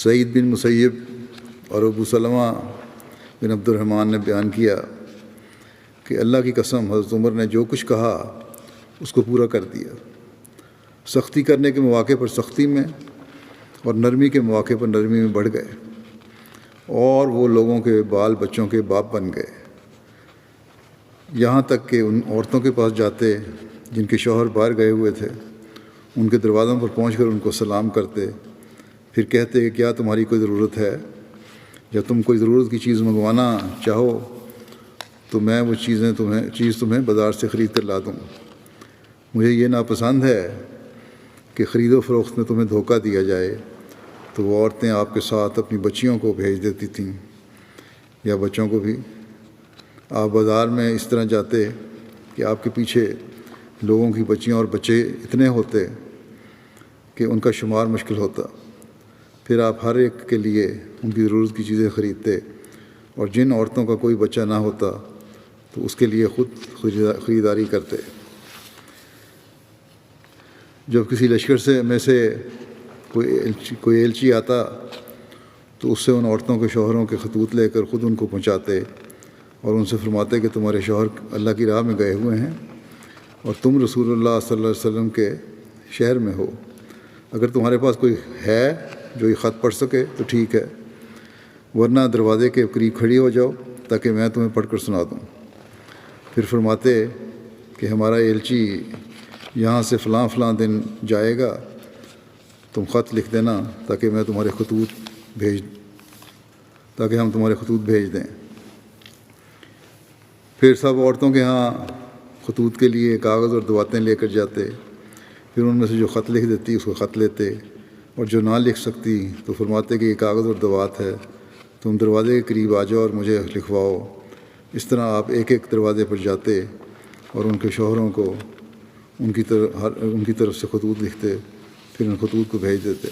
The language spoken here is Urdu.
سعید بن مسیب اور ابو سلمہ بن عبد الرحمن نے بیان کیا کہ اللہ کی قسم حضرت عمر نے جو کچھ کہا اس کو پورا کر دیا، سختی کرنے کے مواقع پر سختی میں اور نرمی کے مواقع پر نرمی میں بڑھ گئے، اور وہ لوگوں کے بال بچوں کے باپ بن گئے، یہاں تک کہ ان عورتوں کے پاس جاتے جن کے شوہر باہر گئے ہوئے تھے، ان کے دروازوں پر پہنچ کر ان کو سلام کرتے، پھر کہتے کہ کیا تمہاری کوئی ضرورت ہے؟ یا تم کوئی ضرورت کی چیز منگوانا چاہو تو میں وہ چیز تمہیں بازار سے خرید کر لا دوں۔ مجھے یہ ناپسند ہے کہ خرید و فروخت میں تمہیں دھوکہ دیا جائے۔ تو وہ عورتیں آپ کے ساتھ اپنی بچیوں کو بھیج دیتی تھیں یا بچوں کو بھی۔ آپ بازار میں اس طرح جاتے کہ آپ کے پیچھے لوگوں کی بچیاں اور بچے اتنے ہوتے کہ ان کا شمار مشکل ہوتا۔ پھر آپ ہر ایک کے لیے ان کی ضرورت کی چیزیں خریدتے، اور جن عورتوں کا کوئی بچہ نہ ہوتا تو اس کے لیے خود خریداری کرتے۔ جب کسی لشکر میں سے کوئی ایلچی آتا تو اس سے ان عورتوں کے شوہروں کے خطوط لے کر خود ان کو پہنچاتے اور ان سے فرماتے کہ تمہارے شوہر اللہ کی راہ میں گئے ہوئے ہیں اور تم رسول اللہ صلی اللہ علیہ وسلم کے شہر میں ہو، اگر تمہارے پاس کوئی ہے جو یہ خط پڑھ سکے تو ٹھیک ہے، ورنہ دروازے کے قریب کھڑی ہو جاؤ تاکہ میں تمہیں پڑھ کر سنا دوں۔ پھر فرماتے کہ ہمارا ایلچی یہاں سے فلاں فلاں دن جائے گا، تم خط لکھ دینا تاکہ ہم تمہارے خطوط بھیج دیں۔ پھر سب عورتوں کے ہاں خطوط کے لیے کاغذ اور دواتیں لے کر جاتے، پھر ان میں سے جو خط لکھ دیتی اس کو خط لیتے، اور جو نہ لکھ سکتی تو فرماتے کہ یہ کاغذ اور دوات ہے، تم دروازے کے قریب آ جاؤ اور مجھے لکھواؤ۔ اس طرح آپ ایک ایک دروازے پر جاتے اور ان کے شوہروں کو ان کی طرف سے خطوط لکھتے، پھر ان خطوط کو بھیج دیتے۔